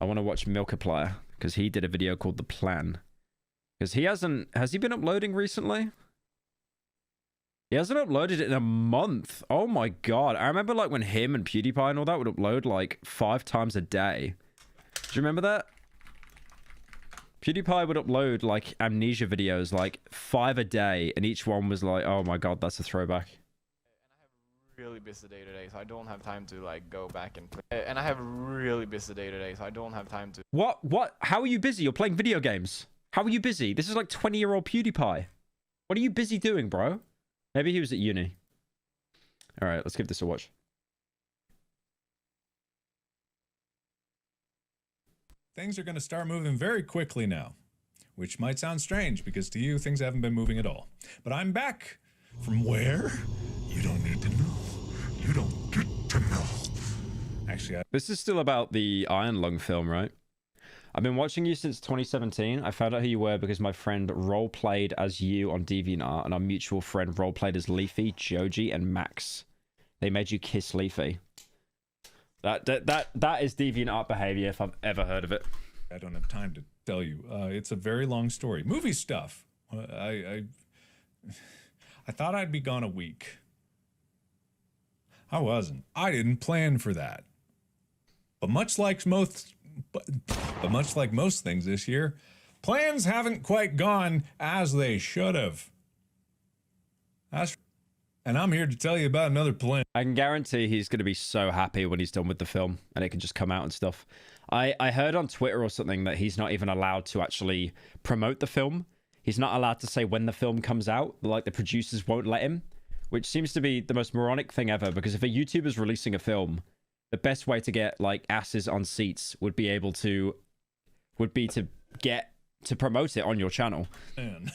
I want to watch Milkiplier because he did a video called The Plan. Because he hasn't... Has he been uploading recently? He hasn't uploaded it in a month. Oh my god. I remember like when him and PewDiePie and all that would upload like 5 times a day. Do you remember that? PewDiePie would upload like amnesia videos like 5 a day, and each one was like, oh my god, that's a throwback. And I have a really busy day today, so I don't have time to like go back and play. And I have a really busy day today, so I don't have time to... What? How are you busy? You're playing video games. How are you busy? This is like 20-year-old PewDiePie. What are you busy doing, bro? Maybe he was at uni. All right, let's give this a watch. Things are going to start moving very quickly now, which might sound strange because to you, things haven't been moving at all. But I'm back from where? You don't need to know. You don't get to know. Actually, this is still about the Iron Lung film, right? I've been watching you since 2017. I found out who you were because my friend role-played as you on DeviantArt, and our mutual friend role-played as Leafy, Joji, and Max. They made you kiss Leafy. That is DeviantArt behavior if I've ever heard of it. I don't have time to tell you. It's a very long story. Movie stuff. I thought I'd be gone a week. I wasn't. I didn't plan for that. But much like most things this year, plans haven't quite gone as they should have. And I'm here to tell you about another plan. I can guarantee he's going to be so happy when he's done with the film and it can just come out and stuff. I heard on Twitter or something that he's not even allowed to actually promote the film. He's not allowed to say when the film comes out. Like, the producers won't let him, which seems to be the most moronic thing ever, because if a YouTuber's releasing a film, the best way to get like asses on seats would be to get to promote it on your channel. Man,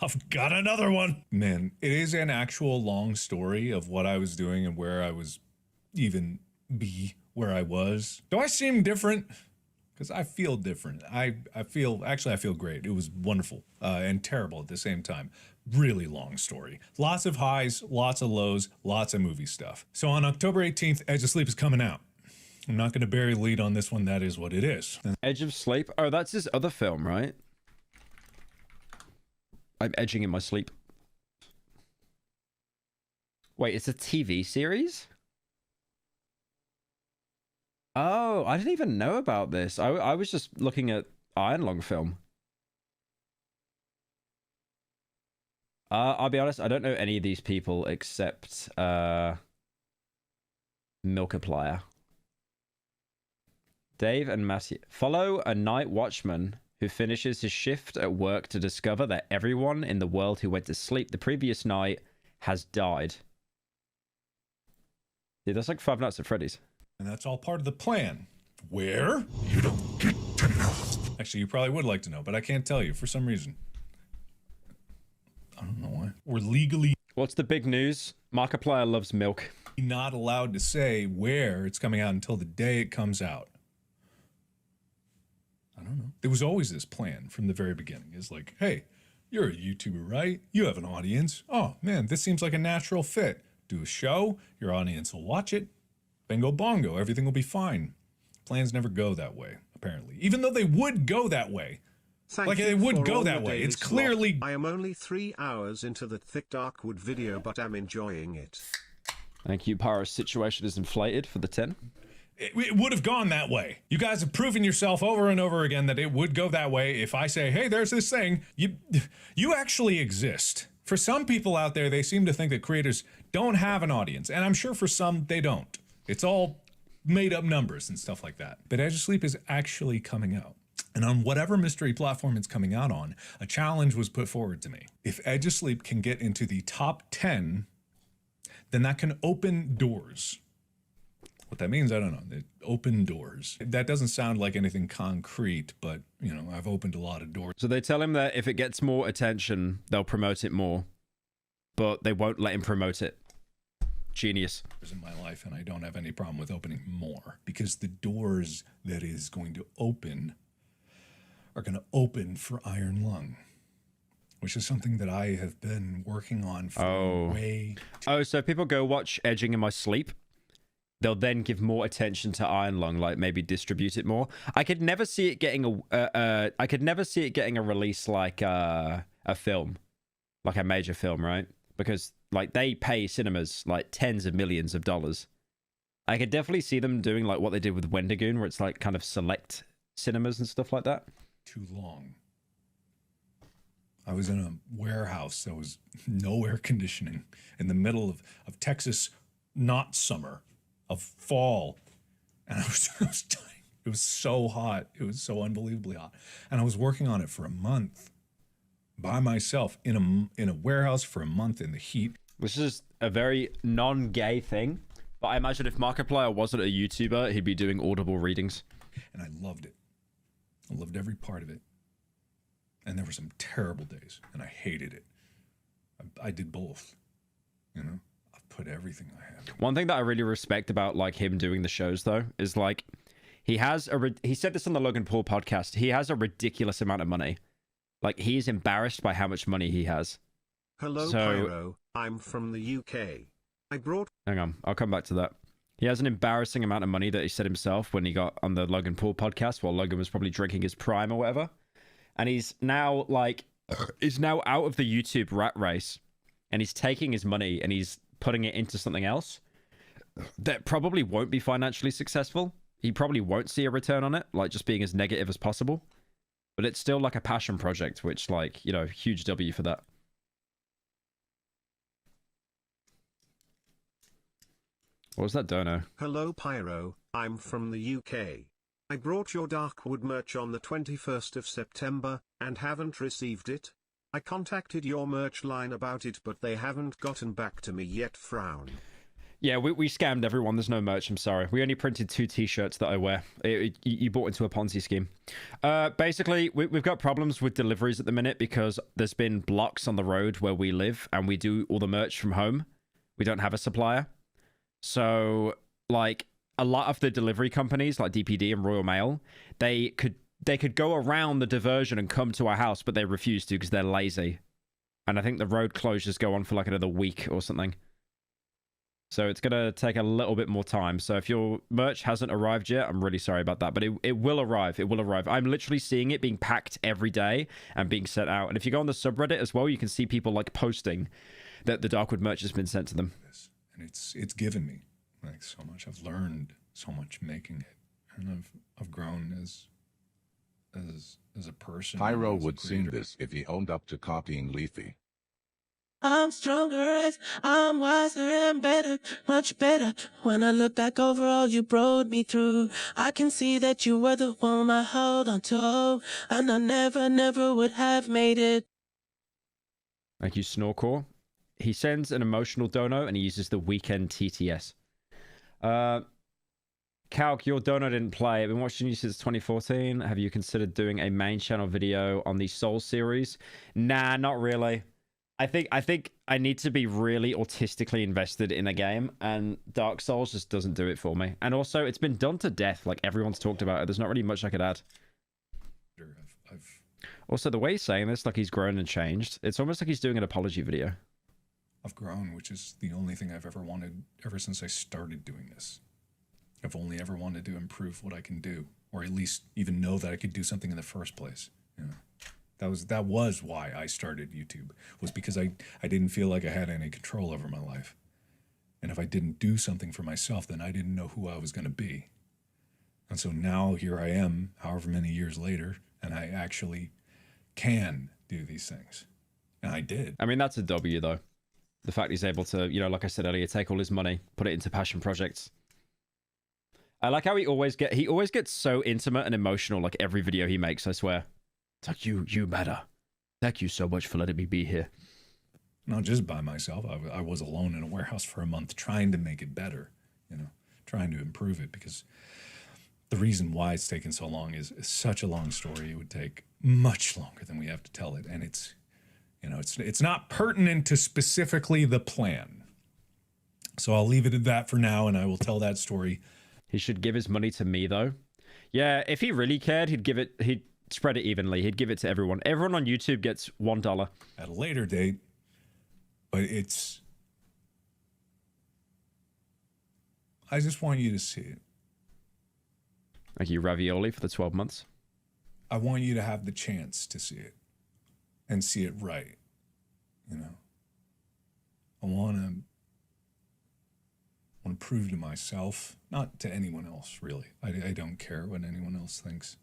I've got another one. Man, it is an actual long story of what I was doing and where I was where I was. Do I seem different? Because I feel different. I feel great. It was wonderful and terrible at the same time. Really long story. Lots of highs, lots of lows, lots of movie stuff. So on October 18th, Edge of Sleep is coming out. I'm not going to bury the lead on this one. That is what it is. Edge of Sleep? Oh, that's his other film, right? I'm edging in my sleep. Wait, it's a TV series? Oh, I didn't even know about this. I was just looking at Iron Lung film. I'll be honest, I don't know any of these people except Milkiplier. Dave and Matthew. Follow a night watchman who finishes his shift at work to discover that everyone in the world who went to sleep the previous night has died. Dude, that's like Five Nights at Freddy's. And that's all part of the plan. Where? You don't get to know. Actually, you probably would like to know, but I can't tell you for some reason. I don't know why. We're legally... What's the big news? Markiplier loves milk. Not allowed to say where it's coming out until the day it comes out. I don't know. There was always this plan from the very beginning. It's like, hey, you're a YouTuber, right? You have an audience. Oh, man, this seems like a natural fit. Do a show, your audience will watch it. Bingo bongo, everything will be fine. Plans never go that way, apparently. Even though they would go that way. Like, they would go that way. It's clearly... I am only 3 hours into the thick Darkwood video, but I'm enjoying it. Thank you, Pyro's situation is inflated for the 10. It would have gone that way. You guys have proven yourself over and over again that it would go that way. If I say, hey, there's this thing, you actually exist. For some people out there, they seem to think that creators don't have an audience. And I'm sure for some, they don't. It's all made up numbers and stuff like that. But Edge of Sleep is actually coming out. And on whatever mystery platform it's coming out on, a challenge was put forward to me. If Edge of Sleep can get into the top 10, then that can open doors. What that means, I don't know. It open doors. That doesn't sound like anything concrete, but, you know, I've opened a lot of doors. So they tell him that if it gets more attention, they'll promote it more. But they won't let him promote it. Genius. In my life, and I don't have any problem with opening more. Because the doors that is going to open are going to open for Iron Lung. Which is something that I have been working on for way... Oh, so people go watch Edging in My Sleep. they'll then give more attention to Iron Lung, like maybe distribute it more. I could never see it getting I could never see it getting a release like a film, like a major film, right? Because like they pay cinemas like tens of millions of dollars. I could definitely see them doing like what they did with Wendigoon, where it's like kind of select cinemas and stuff like that. Too long. I was in a warehouse that was no air conditioning in the middle of Texas, not summer, of fall. And I was dying. It was so hot. It was so unbelievably hot. And I was working on it for a month by myself in a warehouse for a month in the heat. This is a very non-gay thing, but I imagine if Markiplier wasn't a YouTuber, he'd be doing audible readings. And I loved it. I loved every part of it. And there were some terrible days, and I hated it. I did both, you know? I put everything I had. One thing that I really respect about like him doing the shows though is like he said this on the Logan Paul podcast. He has a ridiculous amount of money. Like he's embarrassed by how much money he has. Hello, Pyro. I'm from the UK. Hang on, I'll come back to that. He has an embarrassing amount of money that he said himself when he got on the Logan Paul podcast while Logan was probably drinking his prime or whatever. And he's now like, he's now out of the YouTube rat race, and he's taking his money and he's putting it into something else that probably won't be financially successful. He probably won't see a return on it, like just being as negative as possible. But it's still like a passion project, which like, you know, huge W for that. What was that dono? Hello, Pyro. I'm from the UK. I brought your Darkwood merch on the 21st of September, and haven't received it. I contacted your merch line about it, but they haven't gotten back to me yet. Frown. Yeah, we scammed everyone. There's no merch. I'm sorry. We only printed 2 t-shirts that I wear. You bought into a Ponzi scheme. Basically, we've got problems with deliveries at the minute because there's been blocks on the road where we live, and we do all the merch from home. We don't have a supplier. So, like, a lot of the delivery companies like DPD and Royal Mail, they could go around the diversion and come to our house, but they refuse to because they're lazy. And I think the road closures go on for like another week or something. So it's going to take a little bit more time. So if your merch hasn't arrived yet, I'm really sorry about that. But it will arrive. It will arrive. I'm literally seeing it being packed every day and being sent out. And if you go on the subreddit as well, you can see people like posting that the Darkwood merch has been sent to them. And it's given me like so much. I've learned so much making it, and I've grown as a person. Pyro would sing this if he owned up to copying Leafy. I'm stronger as I'm wiser and better, much better. When I look back over all you brought me through, I can see that you were the one I held on to, and I never would have made it. Thank you, Snorcore. He sends an emotional dono and he uses the weekend TTS. Calc, your dono didn't play. I've been watching you since 2014. Have you considered doing a main channel video on the Soul series? Nah, not really. I think I need to be really autistically invested in a game, and Dark Souls just doesn't do it for me. And also, it's been done to death. Like, everyone's talked about it. There's not really much I could add. Also, the way he's saying this, like he's grown and changed, it's almost like he's doing an apology video. I've grown, which is the only thing I've ever wanted ever since I started doing this. I've only ever wanted to improve what I can do, or at least even know that I could do something in the first place. You know, that was why I started YouTube, was because I didn't feel like I had any control over my life. And if I didn't do something for myself, then I didn't know who I was going to be. And so now here I am, however many years later, and I actually can do these things. And I did. I mean, that's a W, though. The fact he's able to, you know, like I said earlier, take all his money, put it into passion projects. I like how he always gets so intimate and emotional, like every video he makes, I swear. It's like, you matter. Thank you so much for letting me be here. Not just by myself. I was alone in a warehouse for a month trying to make it better, you know, trying to improve it, because the reason why it's taken so long is such a long story. It would take much longer than we have to tell it. And it's, you know, it's not pertinent to specifically the plan. So I'll leave it at that for now, and I will tell that story. He should give his money to me, though. Yeah, if he really cared, he'd spread it evenly. He'd give it to everyone. Everyone on YouTube gets $1. At a later date, but I just want you to see it. Thank you, Ravioli, for the 12 months. I want you to have the chance to see it and see it right. You know, I want to prove to myself, not to anyone else, really. I don't care what anyone else thinks.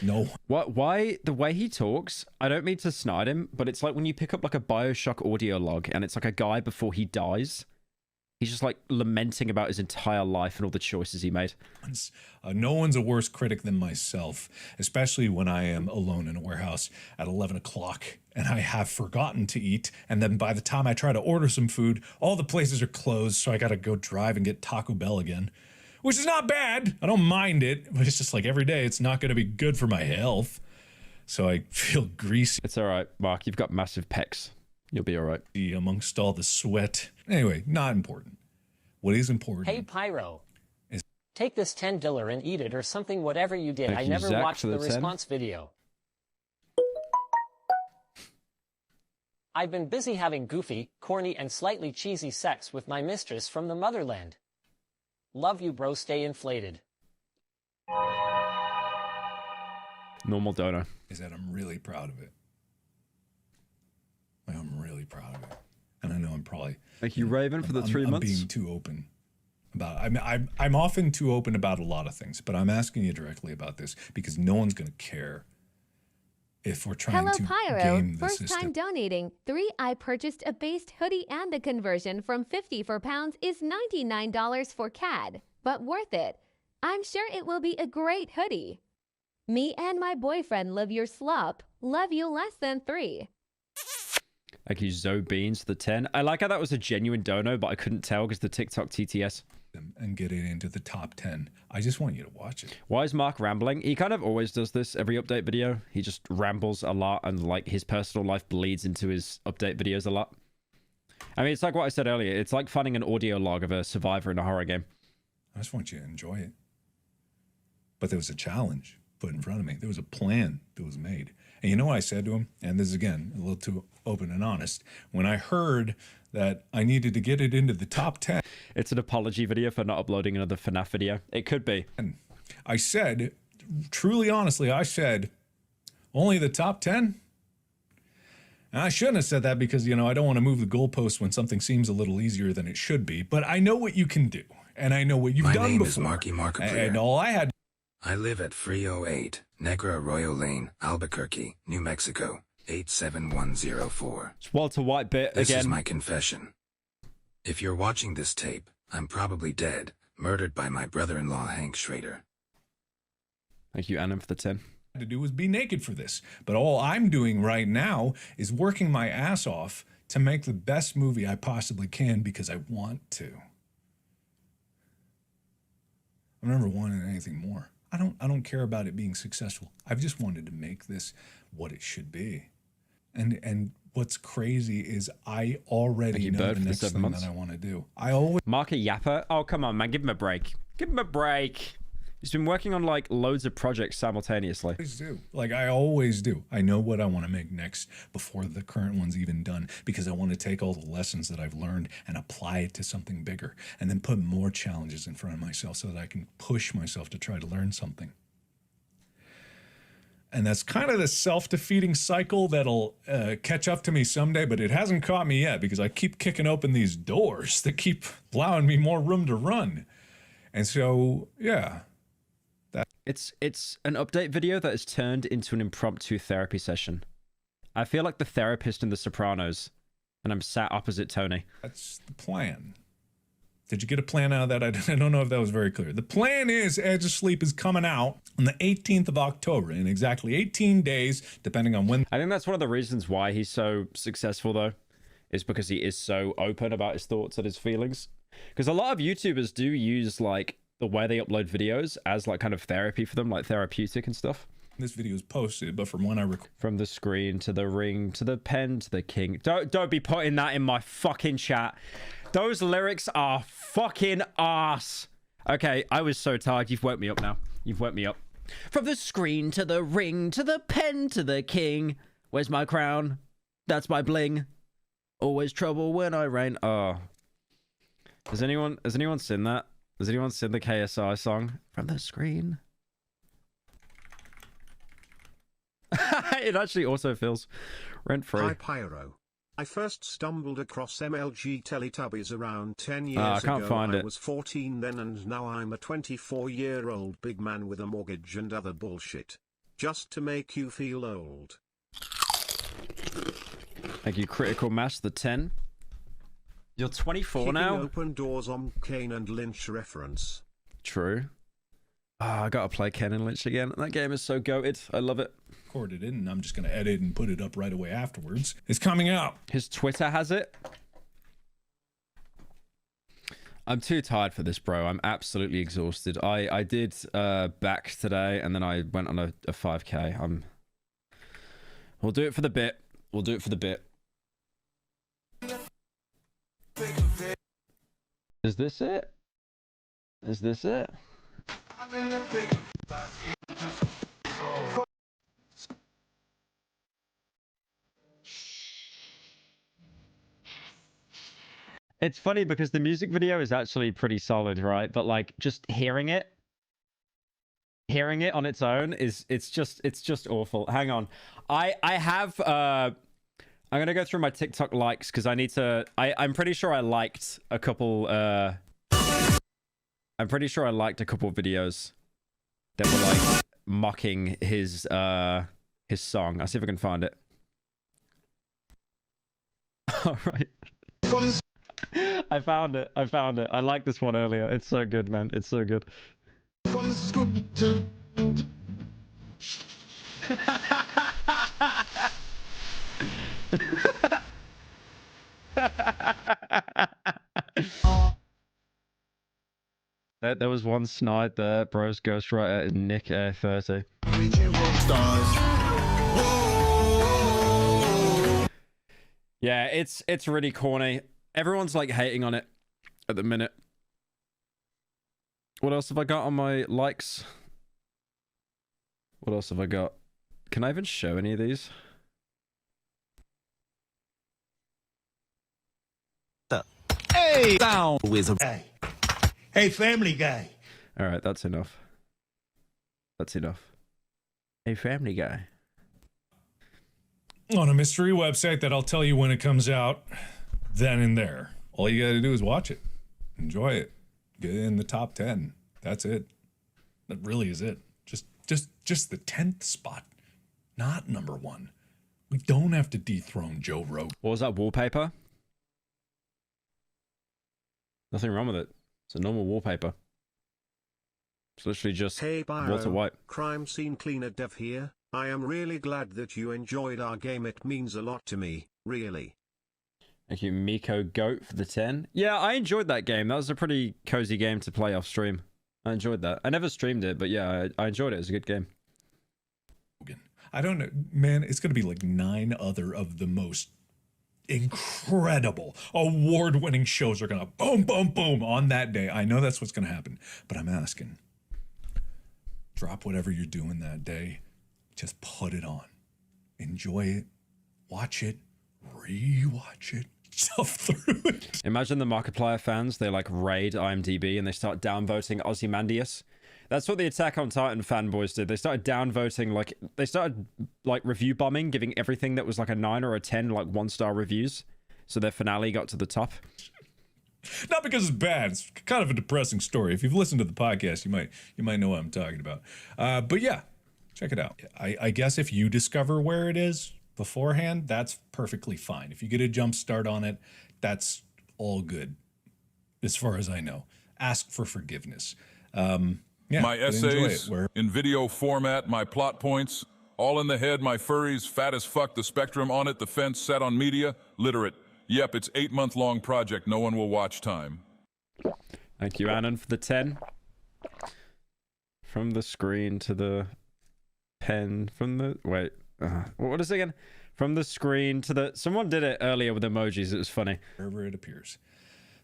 No. Why the way he talks, I don't mean to snide him, but it's like when you pick up like a BioShock audio log and it's like a guy before he dies. He's just like lamenting about his entire life and all the choices he made. No one's a worse critic than myself, especially when I am alone in a warehouse at 11 o'clock and I have forgotten to eat. And then by the time I try to order some food, all the places are closed. So I got to go drive and get Taco Bell again, which is not bad. I don't mind it, but it's just like every day, it's not going to be good for my health. So I feel greasy. It's all right, Mark. You've got massive pecs. You'll be all right. Amongst all the sweat. Anyway, not important. What is important? Hey, Pyro. Take this $10 and eat it or something, whatever you did. I never Zach, watched the 10. response video. I've been busy having goofy, corny, and slightly cheesy sex with my mistress from the motherland. Love you, bro. Stay inflated. Normal donor. Is that I'm really proud of it. I'm really proud of it. And I know I'm probably... Thank you, Raven, for the 3 months. I'm being too open about... I'm often too open about a lot of things, but I'm asking you directly about this because no one's going to care if we're trying to Pyro, game the first system. time donating. 3, I purchased a based hoodie and the conversion from 50 for pounds is $99 for CAD, but worth it. I'm sure it will be a great hoodie. Me and my boyfriend love your slop. Love you less than 3. Thank you, Zoe Beans, the 10. I like how that was a genuine dono, but I couldn't tell because the TikTok TTS. And get it into the top 10. I just want you to watch it. Why is Mark rambling? He kind of always does this every update video. He just rambles a lot and like his personal life bleeds into his update videos a lot. I mean, it's like what I said earlier. It's like finding an audio log of a survivor in a horror game. I just want you to enjoy it. But there was a challenge put in front of me. There was a plan that was made. And you know what I said to him? And this is, again, a little too open and honest. When I heard that I needed to get it into the top 10. It's an apology video for not uploading another FNAF video. It could be. And I said, truly honestly, I said, only the top 10? And I shouldn't have said that because, you know, I don't want to move the goalposts when something seems a little easier than it should be. But I know what you can do. And I know what you've done before. My name is Marky Markiplier. And all I had... I live at 308 Negra Arroyo Lane, Albuquerque, New Mexico, 87104. It's Walter White bit again. This is my confession. If you're watching this tape, I'm probably dead, murdered by my brother-in-law Hank Schrader. Thank you, Anna, for the 10. To do was be naked for this. But all I'm doing right now is working my ass off to make the best movie I possibly can because I want to. I've never wanted anything more. I don't care about it being successful. I've just wanted to make this what it should be. And what's crazy is I already know the next thing that I want to do. I always... Mark a yapper? Oh, come on, man. Give him a break. Give him a break. He's been working on, like, loads of projects simultaneously. I always do. Like, I always do. I know what I want to make next before the current one's even done because I want to take all the lessons that I've learned and apply it to something bigger and then put more challenges in front of myself so that I can push myself to try to learn something. And that's kind of the self-defeating cycle that'll catch up to me someday, but it hasn't caught me yet because I keep kicking open these doors that keep allowing me more room to run. And so, yeah. It's an update video that has turned into an impromptu therapy session. I feel like the therapist in The Sopranos, and I'm sat opposite Tony. That's the plan. Did you get a plan out of that? I don't know if that was very clear. The plan is Edge of Sleep is coming out on the 18th of October in exactly 18 days, depending on when. I think that's one of the reasons why he's so successful, though, is because he is so open about his thoughts and his feelings. Because a lot of YouTubers do use, like, the way they upload videos as like kind of therapy for them, like therapeutic and stuff. This video is posted, but from when I from the screen to the ring to the pen to the king. Don't be putting that in my fucking chat. Those lyrics are fucking ass. Okay, I was so tired. You've woke me up now. You've woke me up. From the screen to the ring to the pen to the king. Where's my crown? That's my bling. Always trouble when I rain. Oh. Has anyone seen that? Has anyone seen the KSI song? From the screen. It actually also feels rent-free. Hi Pyro. I first stumbled across MLG Teletubbies around 10 years I can't ago. find I it. was 14 then and now I'm a 24-year-old big man with a mortgage and other bullshit. Just to make you feel old. Thank you, Critical Mass, the 10. You're 24 Kicking now? open doors on Kane and Lynch reference. True. I gotta play Ken and Lynch again. That game is so goated. I love it. Recorded it, and I'm just going to edit and put it up right away afterwards. It's coming out. His Twitter has it. I'm too tired for this, bro. I'm absolutely exhausted. I did back today, and then I went on a 5K. We'll do it for the bit. We'll do it for the bit. Is this it? Is this it? It's funny because the music video is actually pretty solid, right? But like just hearing it on its own it's just awful. Hang on. I have I'm gonna go through my TikTok likes because I need to I'm pretty sure I liked a couple I'm pretty sure I liked a couple videos that were like mocking his song. I'll see if I can find it. Alright. I found it. I liked this one earlier. It's so good, man. It's so good. There was one snide there. Bros ghostwriter Nick A30. Yeah, it's really corny. Everyone's like hating on it at the minute. What else have I got on my likes? What else have I got? Can I even show any of these? Hey, down with a guy. Hey, Family Guy. All right, that's enough. That's enough. Hey, Family Guy. On a mystery website that I'll tell you when it comes out, then and there. All you gotta do is watch it. Enjoy it. Get in the top 10. That's it. That really is it. Just the 10th spot. Not number 1. We don't have to dethrone Joe Rogan. What was that wallpaper? Nothing wrong with it. It's a normal wallpaper. It's literally just Hey Byro, Walter White. Crime Scene Cleaner Dev here. I am really glad that you enjoyed our game. It means a lot to me, really. Thank you, Miko Goat, for the 10. Yeah, I enjoyed that game. That was a pretty cozy game to play off stream. I enjoyed that. I never streamed it, but yeah, I enjoyed it. It was a good game. I don't know, man, it's going to be like 9 other of the most incredible award-winning shows are going to boom, boom, boom on that day. I know that's what's going to happen, but I'm asking, drop whatever you're doing that day. Just put it on. Enjoy it. Watch it. Re-watch it. Stuff through it. Imagine the Markiplier fans, they like raid IMDb and they start downvoting Ozymandias. That's what the Attack on Titan fanboys did. They started downvoting, like, they started, like, review bombing, giving everything that was, like, a 9 or a 10, like, 1-star reviews. So their finale got to the top. Not because it's bad. It's kind of a depressing story. If you've listened to the podcast, you might know what I'm talking about. But yeah, check it out. I guess if you discover where it is beforehand, that's perfectly fine. If you get a jump start on it, that's all good, as far as I know. Ask for forgiveness. Yeah, my essays in video format, my plot points, all in the head, my furries, fat as fuck, the spectrum on it, the fence set on media, literate. Yep, it's 8-month-long project, no one will watch time. Thank you, Annan, for the 10. From the screen to the pen, from the... Wait, what is it again? From the screen to the... Someone did it earlier with emojis, it was funny. Wherever it appears.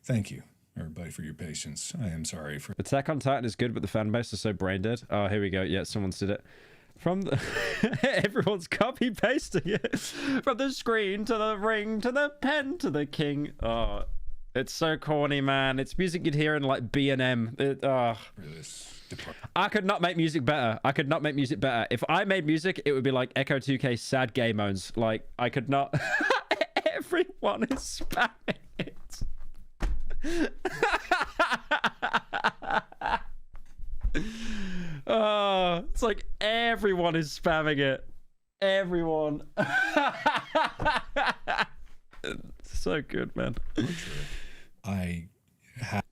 Thank you, everybody, for your patience. I am sorry for... Attack on Titan is good, but the fan base is so brain dead. Oh, here we go. Yeah, someone's did it. From the... Everyone's copy-pasting it. From the screen to the ring to the pen to the king. Oh, It's so corny, man. It's music you'd hear in like B&M. I could not make music better. I could not make music better. If I made music, it would be like Echo 2K sad gay moans. Like, I could not. Everyone is spamming it. Oh, it's like everyone is spamming it. Everyone. So good, man.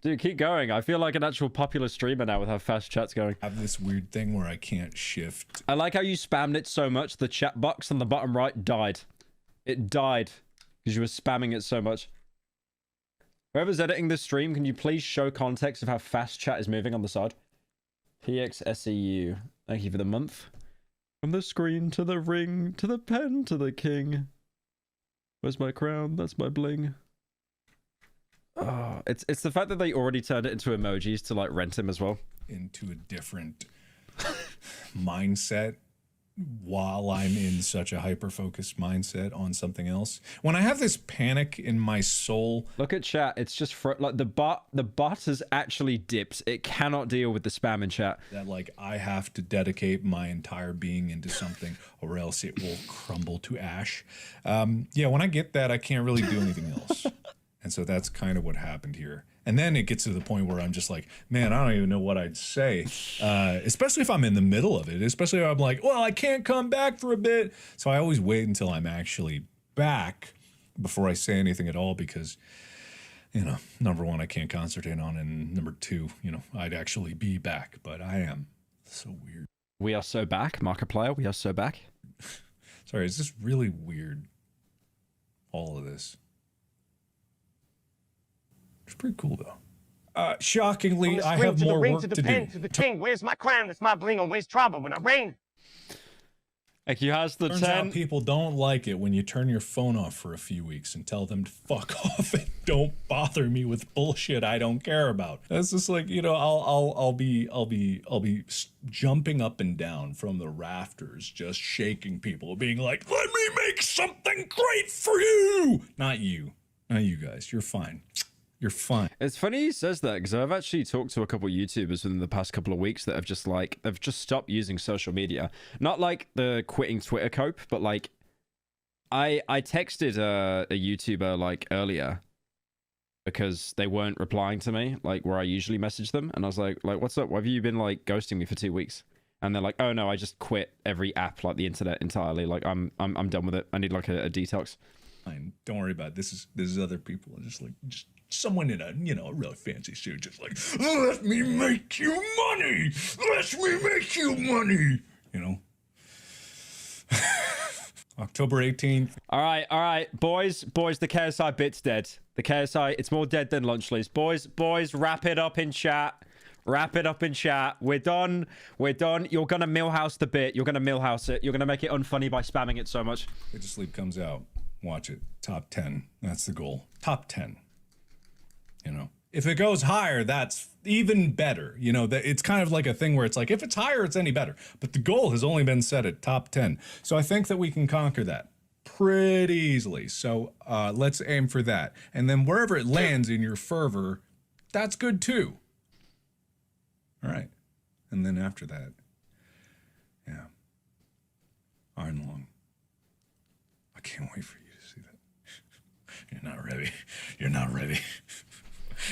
Dude, keep going. I feel like an actual popular streamer now with how fast chat's going. I have this weird thing where I can't shift. I like how you spammed it so much, the chat box on the bottom right died. It died because you were spamming it so much. Whoever's editing this stream, can you please show context of how fast chat is moving on the side? PXSEU. Thank you for the month. From the screen to the ring, to the pen, to the king. Where's my crown? That's my bling. Oh, it's the fact that they already turned it into emojis to like rent him as well. Into a different mindset while I'm in such a hyper-focused mindset on something else. When I have this panic in my soul. Look at chat. It's just like the bot has actually dipped. It cannot deal with the spam in chat. That like I have to dedicate my entire being into something or else it will crumble to ash. Yeah, when I get that, I can't really do anything else. And so that's kind of what happened here. And then it gets to the point where I'm just like, man, I don't even know what I'd say. Especially if I'm in the middle of it. Especially if I'm like, well, I can't come back for a bit. So I always wait until I'm actually back before I say anything at all because, you know, number one, I can't concentrate on, and number two, you know, I'd actually be back. But I am. So weird. We are so back, Markiplier. We are so back. Sorry, it's just really weird. All of this. It's pretty cool though. Shockingly, I have more work to do. To the king, where's my crown? That's my bling on where's trouble when I reign. Like he has the Turns 10. out people don't like it when you turn your phone off for a few weeks and tell them to fuck off and don't bother me with bullshit I don't care about. That's just like, you know, I'll be jumping up and down from the rafters, just shaking people, being like, "Let me make something great for you." Not you guys. You're fine. You're fine. It's funny he says that because I've actually talked to a couple of YouTubers within the past couple of weeks that have just like, they've just stopped using social media. Not like the quitting Twitter cope, but like I texted a YouTuber like earlier because they weren't replying to me, like where I usually message them. And I was like, what's up? Why have you been like ghosting me for 2 weeks? And they're like, oh no, I just quit every app, like the internet entirely. Like I'm done with it. I need like a detox. Fine. Don't worry about it. This is other people. Just someone in a, you know, a really fancy suit, just like, let me make you money. Let me make you money. You know. October 18th. All right, boys, the KSI bit's dead. The KSI, it's more dead than Lunchley's. Boys, wrap it up in chat. Wrap it up in chat. We're done. You're gonna millhouse the bit. You're gonna millhouse it. You're gonna make it unfunny by spamming it so much. Get to Sleep comes out. Watch it. Top 10. That's the goal. Top 10. You know, if it goes higher, that's even better. You know, it's kind of like a thing where it's like, if it's higher, it's any better. But the goal has only been set at top 10. So I think that we can conquer that pretty easily. So let's aim for that. And then wherever it lands in your fervor, that's good too. All right. And then after that, yeah. Iron Lung. I can't wait for you to see that. You're not ready. You're not ready.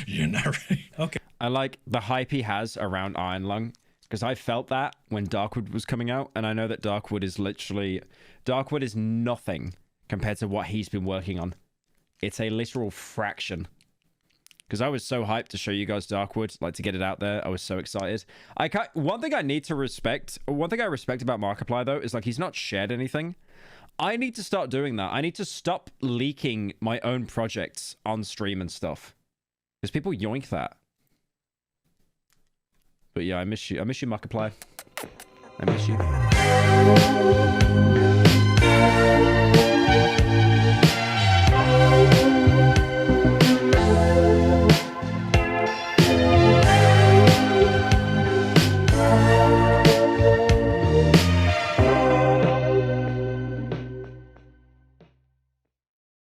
You're not ready. Okay. I like the hype he has around Iron Lung because I felt that when Darkwood was coming out, and I know that Darkwood is nothing compared to what he's been working on. It's a literal fraction. Because I was so hyped to show you guys Darkwood, like to get it out there. I was so excited. One thing I respect about Markiplier though is like he's not shared anything. I need to start doing that. I need to stop leaking my own projects on stream and stuff. Because people yoink that. But yeah, I miss you. I miss you, Markiplier. I miss you.